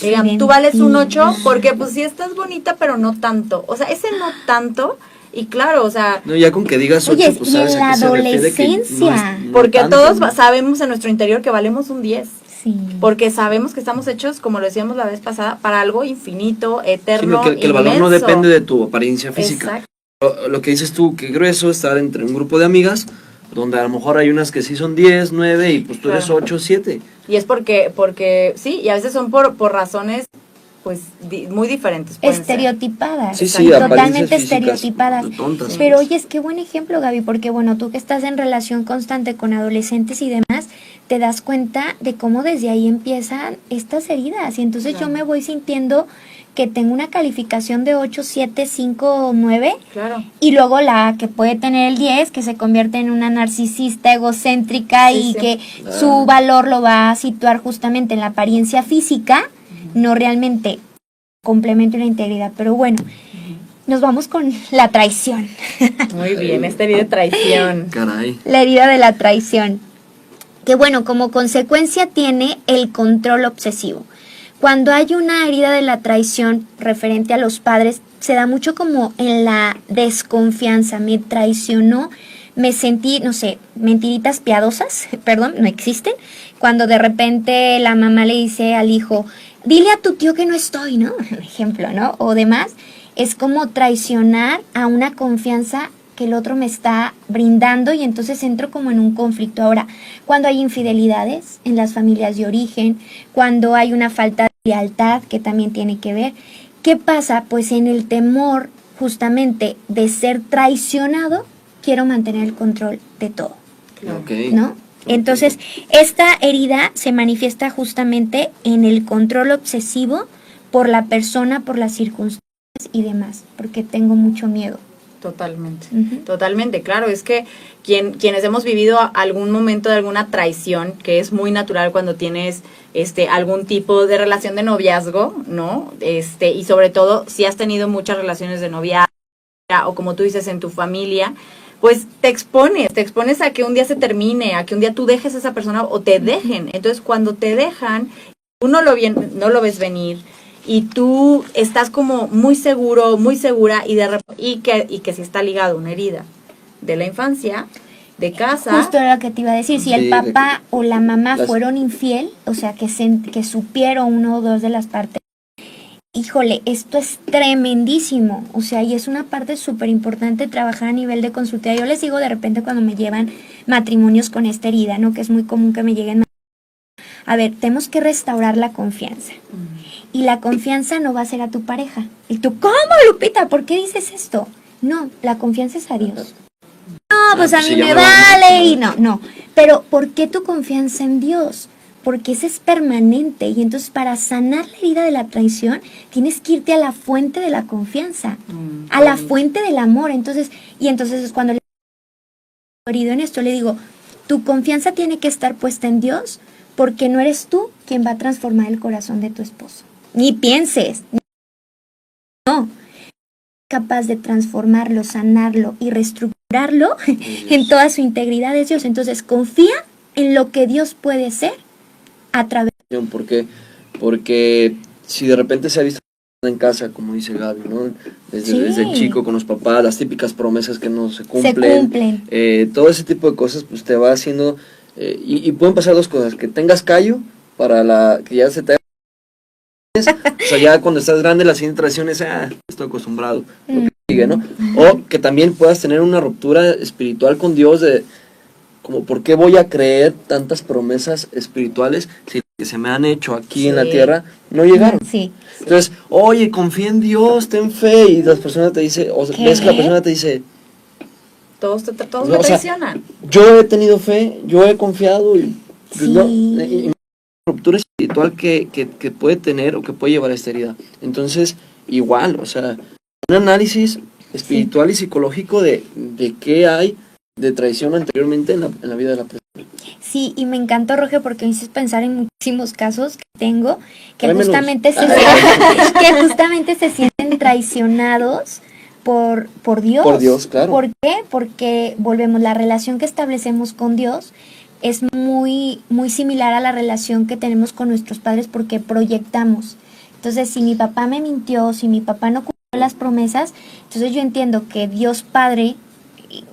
digan, tú vales un 8 porque pues sí estás bonita, pero no tanto. O sea, ese no tanto... Y claro, o sea... No, ya con que digas 8, pues sabes a qué se refiere que no porque tanto, todos ¿no? sabemos en nuestro interior que valemos un 10. Sí. Porque sabemos que estamos hechos, como lo decíamos la vez pasada, para algo infinito, eterno, sí, que el valor no depende de tu apariencia física. Exacto. Lo que dices tú, qué grueso estar entre un grupo de amigas, donde a lo mejor hay unas que sí son 10, 9, y pues tú eres 8, 7. Y es porque sí, y a veces son por razones... pues muy diferentes. Estereotipadas. Sí, totalmente estereotipadas. Tontas, pero oye, es que buen ejemplo, Gaby, porque bueno, tú que estás en relación constante con adolescentes y demás, te das cuenta de cómo desde ahí empiezan estas heridas. Y entonces yo me voy sintiendo que tengo una calificación de 8, 7, 5, 9. Claro. Y luego la que puede tener el 10, que se convierte en una narcisista egocéntrica y que su valor lo va a situar justamente en la apariencia física, no realmente complemento y la integridad. Pero bueno, nos vamos con la traición. Muy bien, esta herida de traición. Caray. La herida de la traición. Que bueno, como consecuencia tiene el control obsesivo. Cuando hay una herida de la traición referente a los padres, se da mucho como en la desconfianza. Me traicionó, me sentí, no sé, mentiritas piadosas, perdón, no existen. Cuando de repente la mamá le dice al hijo, dile a tu tío que no estoy, ¿no? Ejemplo, ¿no? O demás, es como traicionar a una confianza que el otro me está brindando y entonces entro como en un conflicto. Ahora, cuando hay infidelidades en las familias de origen, cuando hay una falta de lealtad que también tiene que ver, ¿qué pasa? Pues en el temor justamente de ser traicionado, quiero mantener el control de todo, Okay. ¿no? Entonces, esta herida se manifiesta justamente en el control obsesivo por la persona, por las circunstancias y demás, porque tengo mucho miedo. Totalmente, totalmente, claro, es que quienes hemos vivido algún momento de alguna traición, que es muy natural cuando tienes algún tipo de relación de noviazgo, ¿no? Y sobre todo si has tenido muchas relaciones de noviazgo o como tú dices en tu familia, pues te expones a que un día se termine, a que un día tú dejes a esa persona o te dejen. Entonces, cuando te dejan, tú no lo ves venir. Y tú estás como muy seguro, muy segura y que si está ligado a una herida de la infancia, de casa. Justo era lo que te iba a decir, si el papá o la mamá fueron infiel, o sea, que supieron uno o dos de las partes, híjole, esto es tremendísimo, o sea, y es una parte súper importante trabajar a nivel de consultoría. Yo les digo de repente cuando me llevan matrimonios con esta herida, ¿no? Que es muy común que me lleguen. A ver, tenemos que restaurar la confianza. Y la confianza no va a ser a tu pareja. Y tú, ¿cómo, Lupita? ¿Por qué dices esto? No, la confianza es a Dios. No, pues a mí me vale y no. Pero ¿por qué tu confianza en Dios? Porque ese es permanente. Y entonces para sanar la herida de la traición, tienes que irte a la fuente de la confianza, a la fuente del amor. Entonces es cuando le herido en esto, le digo, tu confianza tiene que estar puesta en Dios, porque no eres tú quien va a transformar el corazón de tu esposo. Ni pienses. No. Capaz de transformarlo, sanarlo y reestructurarlo en toda su integridad es Dios. Entonces confía en lo que Dios puede hacer a través de... Porque si de repente se ha visto en casa, como dice Gaby, ¿no? Desde chico con los papás, las típicas promesas que no se cumplen. Todo ese tipo de cosas pues te va haciendo... y pueden pasar dos cosas, que tengas callo para que ya se te... O sea, ya cuando estás grande la siguiente traición es, estoy acostumbrado, lo que sigue, ¿no? O que también puedas tener una ruptura espiritual con Dios de, como, ¿por qué voy a creer tantas promesas espirituales si las que se me han hecho aquí en la tierra no llegaron? Sí. Entonces, oye, confía en Dios, ten fe, y las personas te dicen, o ves que la persona te dice, todos me traicionan. Yo he tenido fe, yo he confiado, y ruptura espiritual que puede tener o que puede llevar a esta herida. Entonces, igual, o sea, un análisis espiritual y psicológico de qué hay de traición anteriormente en la vida de la persona. Sí, y me encantó, Roger, porque me hiciste pensar en muchísimos casos que tengo que justamente se sienten traicionados por Dios. Por Dios, claro. ¿Por qué? Porque volvemos, la relación que establecemos con Dios es muy, muy similar a la relación que tenemos con nuestros padres porque proyectamos. Entonces, si mi papá me mintió, si mi papá no cumplió las promesas, entonces yo entiendo que Dios Padre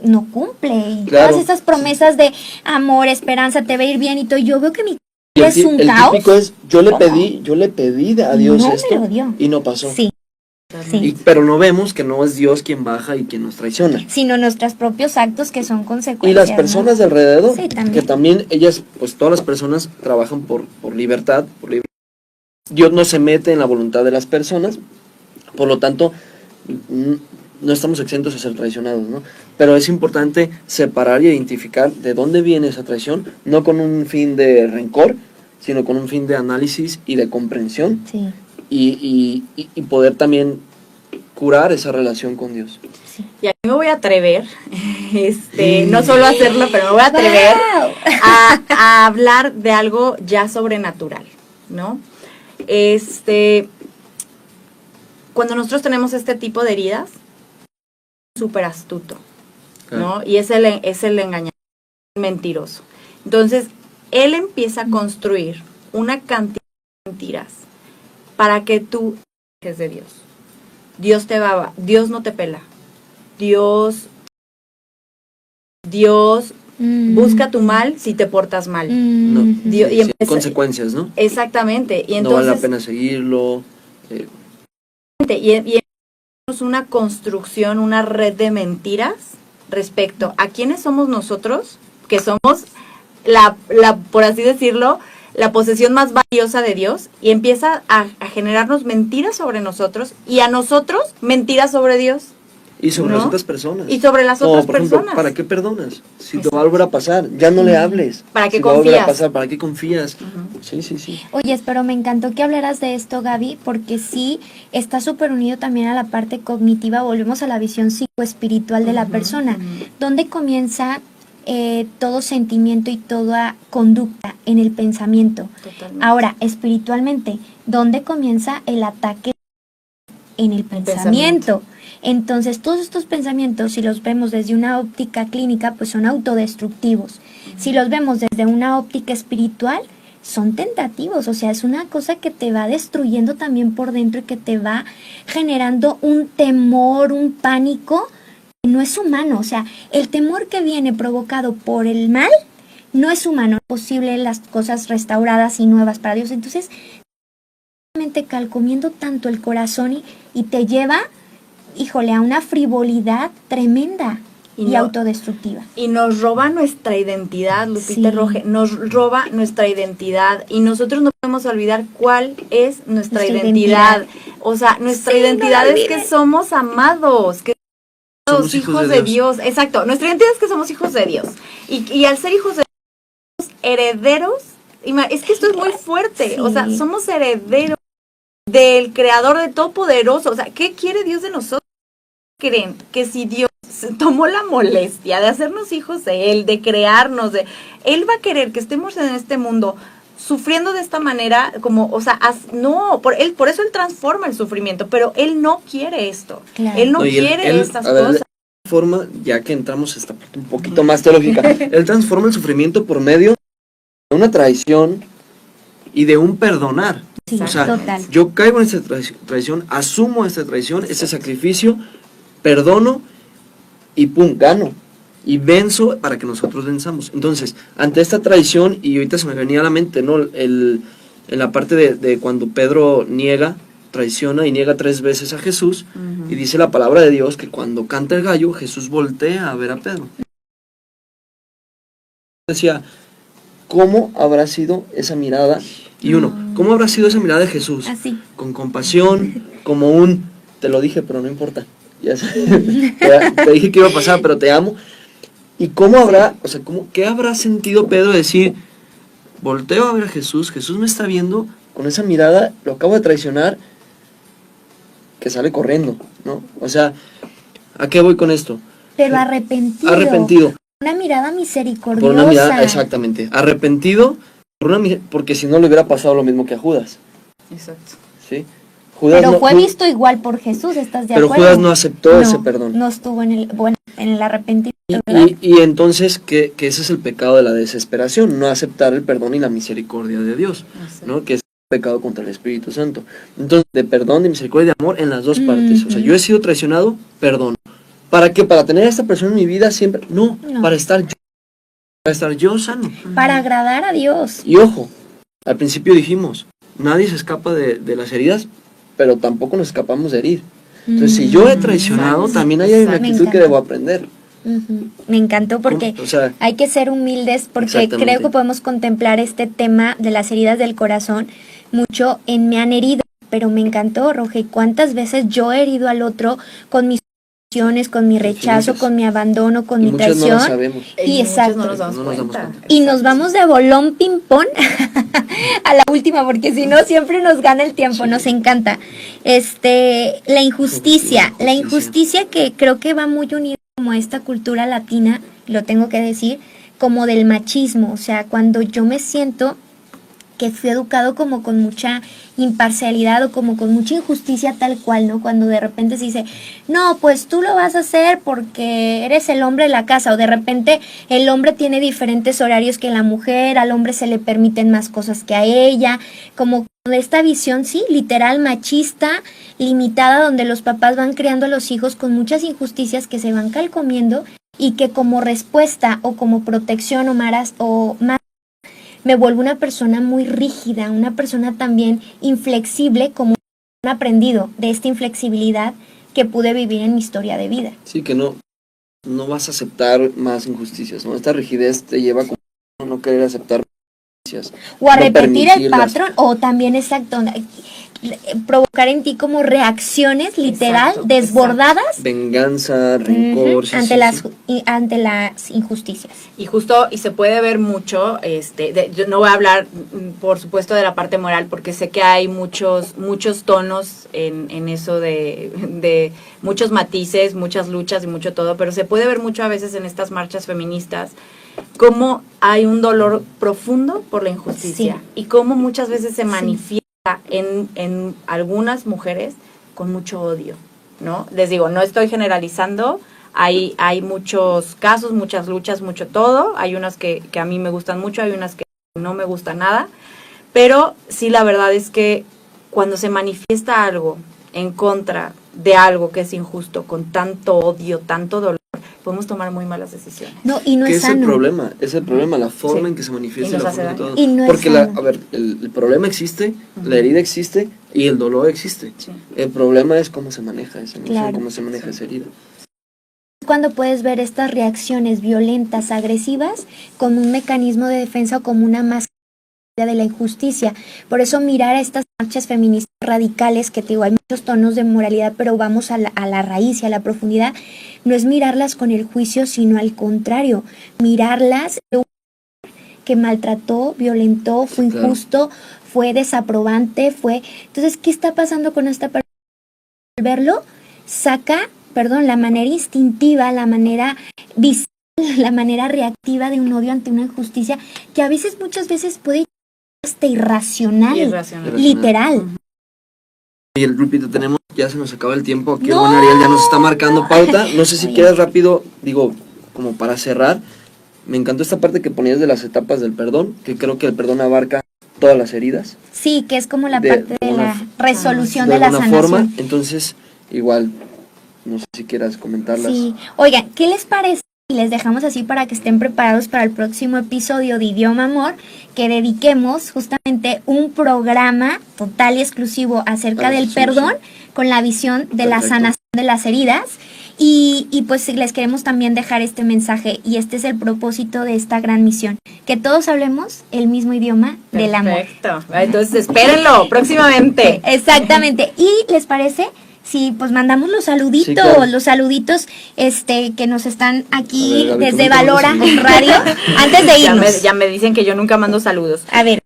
no cumple. Y todas estas promesas de amor, esperanza, te va a ir bien y todo, yo veo que mi vida es un caos. El típico es, yo le pedí a Dios esto y no pasó. Sí. Pero no vemos que no es Dios quien baja y quien nos traiciona, sino nuestros propios actos que son consecuencias. Y las personas de alrededor, también. Que también ellas, pues todas las personas trabajan por libertad, Dios no se mete en la voluntad de las personas, por lo tanto, no estamos exentos a ser traicionados, ¿no? Pero es importante separar y identificar de dónde viene esa traición, no con un fin de rencor, sino con un fin de análisis y de comprensión, Sí. y poder también curar esa relación con Dios. Y aquí me voy a atrever, no solo a hacerlo, pero me voy a atrever ¡Wow! a hablar de algo ya sobrenatural, ¿no? Cuando nosotros tenemos este tipo de heridas, súper astuto, ¿no? Y es el engañador, el mentiroso. Entonces, él empieza a construir una cantidad de mentiras para que tú dejes de Dios. Dios no te pela. Dios busca tu mal si te portas mal. No, Dios, sí, hay consecuencias, ¿no? Exactamente. Y No entonces, vale la pena seguirlo. y es una construcción, una red de mentiras respecto a quiénes somos nosotros, que somos por así decirlo, la posesión más valiosa de Dios, y empieza a generarnos mentiras sobre nosotros y a nosotros mentiras sobre Dios. Y sobre ¿no? las otras personas. Y sobre las Como, otras por ejemplo, personas. ¿para qué perdonas? Si te Exacto. va a volver a pasar, ya no le hables. ¿Para qué si va a volver a confías? pasar, ¿para qué confías? Ujú. Sí. Oye, pero me encantó que hablaras de esto, Gaby, porque sí está súper unido también a la parte cognitiva. Volvemos a la visión psicoespiritual de la persona, donde comienza todo sentimiento y toda conducta en el pensamiento. Totalmente. Ahora, espiritualmente, ¿dónde comienza el ataque? En el pensamiento. Entonces, todos estos pensamientos, si los vemos desde una óptica clínica, pues son autodestructivos. Si los vemos desde una óptica espiritual, son tentativos. O sea, es una cosa que te va destruyendo también por dentro y que te va generando un temor, un pánico que no es humano. O sea, el temor que viene provocado por el mal no es humano. Es posible las cosas restauradas y nuevas para Dios. Entonces, calcomiendo tanto el corazón y te lleva, híjole, a una frivolidad tremenda y autodestructiva. Y nos roba nuestra identidad, Lupita Sí. Roge, nos roba nuestra identidad, y nosotros no podemos olvidar cuál es nuestra identidad. O sea, nuestra identidad no es que somos amados, que somos hijos de Dios. Exacto, nuestra identidad es que somos hijos de Dios. Y al ser hijos de Dios, herederos, es que esto es muy fuerte, Sí. o sea, somos herederos del Creador, de Todopoderoso. O sea, ¿qué quiere Dios de nosotros? ¿Creen que si Dios se tomó la molestia de hacernos hijos de Él, de crearnos, Él va a querer que estemos en este mundo sufriendo de esta manera? Como, o sea, no, por eso Él transforma el sufrimiento, pero Él no quiere esto. Claro. Él no quiere estas cosas. Transforma, ya que entramos a esta parte un poquito más teológica, Él transforma el sufrimiento por medio de una traición y de un perdonar. Sí, O sea, total. yo caigo en esta traición, asumo esta traición, ese sacrificio, perdono y pum, gano. Y venzo para que nosotros venzamos. Entonces, ante esta traición, y ahorita se me venía a la mente, ¿no? En la parte de cuando Pedro traiciona y niega 3 veces a Jesús, y dice la palabra de Dios que cuando canta el gallo, Jesús voltea a ver a Pedro. Decía, ¿cómo habrá sido esa mirada? Y ¿cómo habrá sido esa mirada de Jesús? Así. Con compasión, como te lo dije, pero no importa. Ya sé, te dije que iba a pasar, pero te amo. ¿Y cómo habrá, qué habrá sentido Pedro de decir, volteo a ver a Jesús, Jesús me está viendo con esa mirada, lo acabo de traicionar, que sale corriendo, ¿no? O sea, ¿a qué voy con esto? Pero arrepentido. Arrepentido. Una mirada misericordiosa. Por una mirada, exactamente. Arrepentido, porque si no le hubiera pasado lo mismo que a Judas. Exacto. ¿Sí? Judas pero fue visto igual por Jesús, ¿estás de acuerdo? Pero Judas no aceptó ese perdón. No estuvo en el arrepentimiento. Y entonces, que ese es el pecado de la desesperación, no aceptar el perdón y la misericordia de Dios, ¿no? Que es el pecado contra el Espíritu Santo. Entonces, de perdón, de misericordia y de amor en las dos partes. O sea, yo he sido traicionado, perdono. ¿Para qué? ¿Para tener a esta persona en mi vida siempre? No. Para estar yo sano. Para agradar a Dios. Y ojo, al principio dijimos, nadie se escapa de las heridas, pero tampoco nos escapamos de herir. Entonces, si yo he traicionado, también hay una actitud que debo aprender. Me encantó porque hay que ser humildes, porque creo que podemos contemplar este tema de las heridas del corazón mucho en me han herido, pero me encantó, Roge, cuántas veces yo he herido al otro con mis con mi rechazo, con mi abandono, con mi muchas traición. no lo sabemos. Y exacto. No nos damos No nos damos cuenta. cuenta. Y nos vamos de bolón ping-pong a la última, porque si no siempre nos gana el tiempo, Sí. nos encanta. La injusticia que creo que va muy unida como a esta cultura latina, lo tengo que decir, como del machismo, o sea, cuando yo me siento que fui educado como con mucha imparcialidad o como con mucha injusticia tal cual, ¿no? Cuando de repente se dice, no, pues tú lo vas a hacer porque eres el hombre de la casa, o de repente el hombre tiene diferentes horarios que la mujer, al hombre se le permiten más cosas que a ella, como de esta visión, sí, literal machista, limitada, donde los papás van criando a los hijos con muchas injusticias que se van calcomiendo y que como respuesta o como protección o más me vuelvo una persona muy rígida, una persona también inflexible, como han aprendido de esta inflexibilidad que pude vivir en mi historia de vida. Sí, que no vas a aceptar más injusticias, ¿no? Esta rigidez te lleva a no querer aceptar injusticias. O a no repetir el permitirlas. patrón, o también, exacto, provocar en ti como reacciones literal, Exacto, desbordadas, Venganza, rencor. sí, ante sí. ante las injusticias. Y justo, y se puede ver mucho, yo no voy a hablar, por supuesto, de la parte moral, porque sé que hay muchos tonos en eso de muchos matices, muchas luchas y mucho todo, pero se puede ver mucho a veces en estas marchas feministas cómo hay un dolor profundo por la injusticia, Sí. y cómo muchas veces se manifiesta en algunas mujeres con mucho odio, ¿no? Les digo, no estoy generalizando, hay muchos casos, muchas luchas, mucho todo, hay unas que a mí me gustan mucho, hay unas que no me gustan nada, pero sí, la verdad es que cuando se manifiesta algo en contra de algo que es injusto, con tanto odio, tanto dolor, podemos tomar muy malas decisiones. No, y no ¿Qué es es el sano. problema? Es el problema, la forma Sí. en que se manifiesta Y nos la hace forma de daño. todo. Y no es Porque sano. el problema existe, la herida existe y el dolor existe. Sí. El problema es cómo se maneja esa emoción, Claro. cómo se maneja esa herida. Cuando puedes ver estas reacciones violentas, agresivas, como un mecanismo de defensa o como una máscara de la injusticia. Por eso mirar a estas marchas feministas radicales, que te digo, hay muchos tonos de moralidad, pero vamos a la raíz y a la profundidad, no es mirarlas con el juicio, sino al contrario, mirarlas que maltrató, violentó, fue Sí, claro. injusto, fue desaprobante, Entonces, ¿qué está pasando con esta persona? Al verlo, saca, la manera instintiva, la manera visible, la manera reactiva de un odio ante una injusticia que a veces, muchas veces puede ser hasta irracional, Irracional. literal. Y el grupito tenemos, ya se nos acaba el tiempo, aquí el ¡No! buen Ariel ya nos está marcando pauta, no sé si Oye. quieres rápido, digo, como para cerrar, me encantó esta parte que ponías de las etapas del perdón, que creo que el perdón abarca todas las heridas, Sí, que es como la De- parte de de una la resolución de de la alguna sanación. forma, entonces, igual, no sé si quieras comentarlas. Sí. Oigan, ¿qué les parece? Y les dejamos así para que estén preparados para el próximo episodio de Idioma Amor, que dediquemos justamente un programa total y exclusivo acerca Ah, del sí, perdón, con la visión de la Perfecto. sanación de las heridas. Y pues les queremos también dejar este mensaje, y este es el propósito de esta gran misión, que todos hablemos el mismo idioma del amor. Perfecto. Entonces, espérenlo próximamente. Exactamente. ¿Y les parece? Sí, pues mandamos los saluditos, Sí, claro. los saluditos que nos están aquí A ver, Gaby, desde coméntanos Valora así. en radio, antes de irnos. Ya me dicen que yo nunca mando saludos. A ver,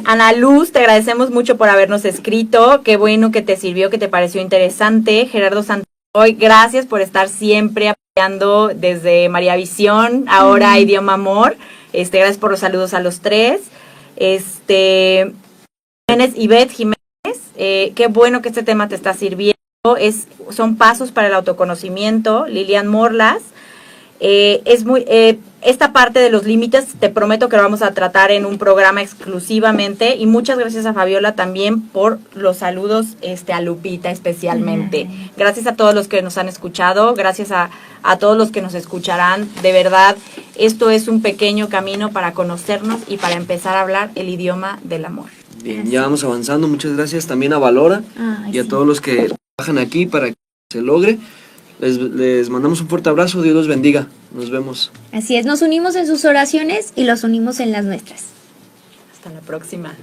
Ana Luz, te agradecemos mucho por habernos escrito. Qué bueno que te sirvió, que te pareció interesante. Gerardo Santoy, gracias por estar siempre apoyando desde María Visión, ahora Idioma Amor. Gracias por los saludos a los tres. Ivette Jiménez, qué bueno que este tema te está sirviendo. Son pasos para el autoconocimiento. Lilian Morlas, esta parte de los límites, te prometo que lo vamos a tratar en un programa exclusivamente. Y muchas gracias a Fabiola también por los saludos, a Lupita especialmente. Gracias a todos los que nos han escuchado, gracias a todos los que nos escucharán. De verdad, esto es un pequeño camino para conocernos y para empezar a hablar el idioma del amor. Bien, ya vamos avanzando, muchas gracias también a Valora Ay, y a sí. todos los que trabajan aquí para que se logre. Les mandamos un fuerte abrazo, Dios los bendiga, nos vemos. Así es, nos unimos en sus oraciones y los unimos en las nuestras. Hasta la próxima.